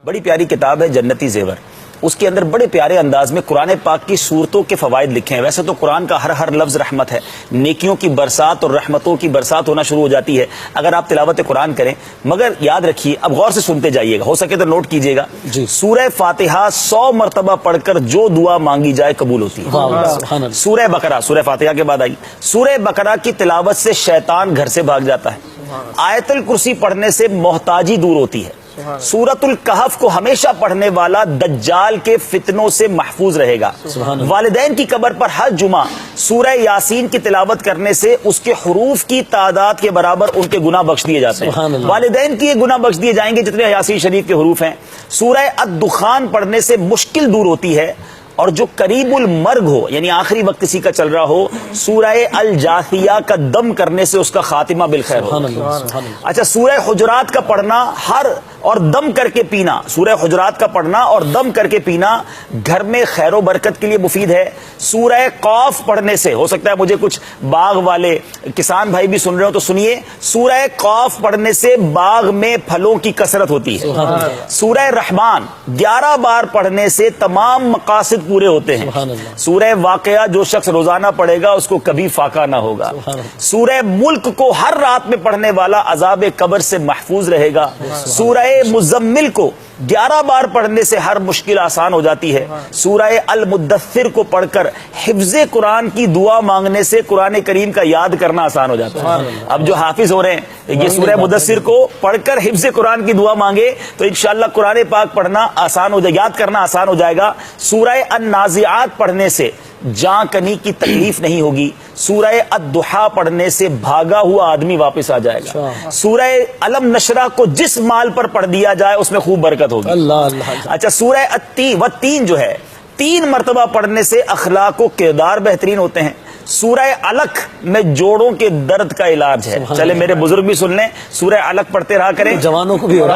بڑی پیاری کتاب ہے جنتی زیور. اس کے اندر بڑے پیارے انداز میں قرآن پاک کی صورتوں کے فوائد لکھے ہیں. ویسے تو قرآن کا ہر لفظ رحمت ہے, نیکیوں کی برسات اور رحمتوں کی برسات ہونا شروع ہو جاتی ہے اگر آپ تلاوت قرآن کریں. مگر یاد رکھیے, اب غور سے سنتے جائیے گا, ہو سکے تو نوٹ کیجیے گا. سورہ فاتحہ 100 مرتبہ پڑھ کر جو دعا مانگی جائے قبول ہوتی ہے. سورہ بقرہ سورہ فاتحہ کے بعد آئی. سورہ بقرہ کی تلاوت سے شیطان گھر سے بھاگ جاتا ہے. آیت الکرسی پڑھنے سے محتاجی دور ہوتی ہے. سورۃ الکہف کو ہمیشہ پڑھنے والا دجال کے فتنوں سے محفوظ رہے گا. والدین کی قبر پر ہر جمعہ سورہ یاسین کی تلاوت کرنے سے اس کے حروف کی تعداد کے برابر ان کے گناہ بخش دیے جاتے ہیں. والدین کی گناہ بخش دیے جائیں گے جتنے یاسین شریف کے حروف ہیں. سورہ الدخان پڑھنے سے مشکل دور ہوتی ہے. اور جو قریب المرگ ہو, یعنی آخری وقت کسی کا چل رہا ہو, سورہ الجاثیہ کا دم کرنے سے اس کا خاتمہ بالخیر ہو. اچھا, سورہ حجرات کا پڑھنا اور دم کر کے پینا, سورہ حجرات کا پڑھنا اور دم کر کے پینا گھر میں خیر و برکت کے لیے مفید ہے. سورہ قاف پڑھنے سے, ہو سکتا ہے مجھے کچھ باغ والے کسان بھائی بھی سن رہے ہو تو سنیے, سورہ قاف پڑھنے سے باغ میں پھلوں کی کثرت ہوتی ہے. سورہ رحمان 11 بار پڑھنے سے تمام مقاصد پورے ہوتے ہیں. سورہ واقعہ جو شخص روزانہ پڑھے گا اس کو کبھی فاقہ نہ ہوگا. سورہ ملک کو ہر رات میں پڑھنے والا عذاب قبر سے محفوظ رہے گا. سورہ مزمل کو 11 بار پڑھنے سے ہر مشکل آسان ہو جاتی ہے. سورہ المدثر کو پڑھ کر حفظ قرآن کی دعا مانگنے سے قرآن کریم کا یاد کرنا آسان ہو جاتا ہے. اب جو حافظ ہو رہے ہیں یہ سورہ مدثر کو پڑھ کر حفظ قرآن کی دعا مانگے تو انشاءاللہ قرآن پاک پڑھنا آسان ہو جائے, یاد کرنا آسان ہو جائے گا. سورہ النازعات پڑھنے سے جاں کنی کی تکلیف نہیں ہوگی. سورہ الضحیٰ پڑھنے سے بھاگا ہوا آدمی واپس آ جائے گا. سورہ علم نشرہ کو جس مال پر پڑھ دیا جائے اس میں خوب برکت ہوگی. اچھا, سورہ التین جو ہے 3 مرتبہ پڑھنے سے اخلاق و کردار بہترین ہوتے ہیں. سورہ علق میں جوڑوں کے درد کا علاج ہے. چلے میرے بزرگ بھی سن لیں, سورہ علق پڑھتے رہا کریں, جوانوں کو بھی ہو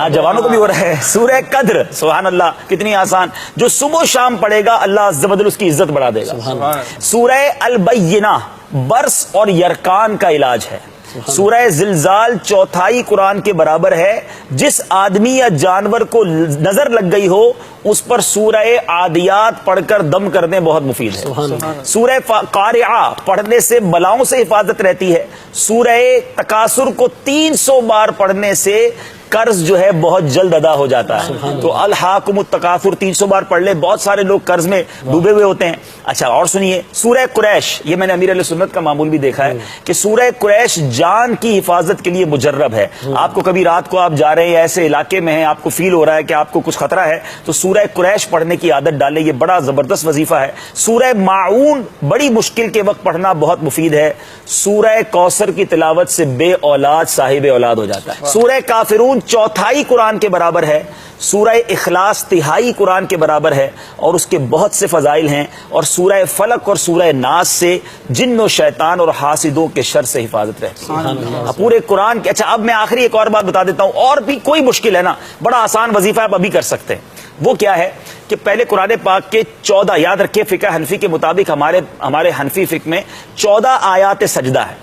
رہا ہے. سورہ قدر, سبحان اللہ, کتنی آسان, جو صبح و شام پڑھے گا اللہ عز و جل اس کی عزت بڑھا دے گا. سورہ البینہ برس اور یرکان کا علاج ہے. سورہ زلزال 4تھائی قرآن کے برابر ہے. جس آدمی یا جانور کو نظر لگ گئی ہو اس پر سورہ عادیات پڑھ کر دم کرنے بہت مفید ہے. سورہ قارعہ پڑھنے سے بلاؤں سے حفاظت رہتی ہے. سورہ تکاثر کو 300 بار پڑھنے سے قرض جو ہے بہت جلد ادا ہو جاتا ہے. تو الہاکم التکاثر 300 بار پڑھ لے, بہت سارے لوگ قرض میں ڈوبے ہوئے ہوتے ہیں. اچھا, اور سنیے سورہ قریش, یہ میں نے امیر علیہ سنت کا معمول بھی دیکھا ہے کہ سورہ قریش جان کی حفاظت کے لیے مجرب ہے. آپ کو کبھی رات کو آپ جا رہے ہیں ایسے علاقے میں ہیں, آپ کو فیل ہو رہا ہے کہ آپ کو کچھ خطرہ ہے, تو سورہ قریش پڑھنے کی عادت ڈالیں, یہ بڑا زبردست وظیفہ ہے. سورہ ماعون بڑی مشکل کے وقت پڑھنا بہت مفید ہے. سورہ کوثر کی تلاوت سے بے اولاد صاحب اولاد ہو جاتا ہے. سورہ کافرون 4تھائی قرآن کے برابر ہے. سورہ اخلاص 1/3 قرآن کے برابر ہے اور اس کے بہت سے فضائل ہیں. اور سورہ فلق اور سورہ ناس سے جن و شیطان اور حاسدوں کے شر سے حفاظت رہتی ہے پورے قرآن کے. اچھا, اب میں آخری ایک اور بات بتا دیتا ہوں, اور بھی کوئی مشکل ہے نا, بڑا آسان وظیفہ آپ ابھی کر سکتے ہیں. وہ کیا ہے کہ پہلے قرآن پاک کے 14, یاد رکھیے فقہ حنفی کے مطابق ہمارے حنفی فقہ میں 14 آیات سجدہ ہے.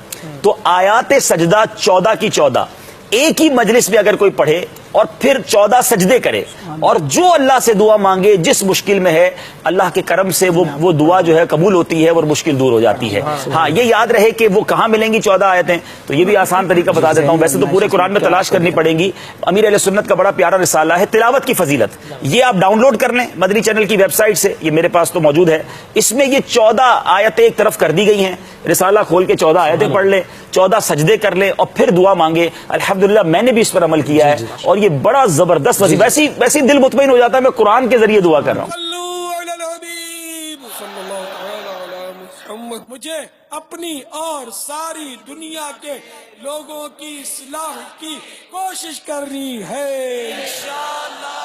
تو آیات سجدہ 14 کی 14 ایک ہی مجلس میں اگر کوئی پڑھے اور پھر 14 سجدے کرے اور جو اللہ سے دعا مانگے جس مشکل میں ہے, اللہ کے کرم سے وہ دعا جو ہے قبول ہوتی ہے اور مشکل دور ہو جاتی ہے. ہاں, یہ یاد رہے کہ وہ کہاں ملیں گی 14 آیتیں, تو یہ بھی آسان طریقہ بتا دیتا ہوں. ویسے تو پورے قرآن میں تلاش کرنی پڑیں گی. امیر علیہ سنت کا بڑا پیارا رسالہ ہے تلاوت کی فضیلت, یہ آپ ڈاؤن لوڈ کر لیں مدنی چینل کی ویب سائٹ سے, یہ میرے پاس تو موجود ہے. اس میں یہ 14 آیتیں ایک طرف کر دی گئی ہیں. رسالہ کھول کے 14 آیتیں پڑھ لیں, 14 سجدے کر لیں اور پھر دعا مانگے. الحمدللہ میں نے بھی اس پر عمل کیا ہے اور یہ بڑا زبردست وظیفہ. ویسی دل مطمئن ہو جاتا ہے میں قرآن کے ذریعے دعا کر رہا ہوں. مجھے اپنی اور ساری دنیا کے لوگوں کی اصلاح کی کوشش کرنی ہے انشاءاللہ.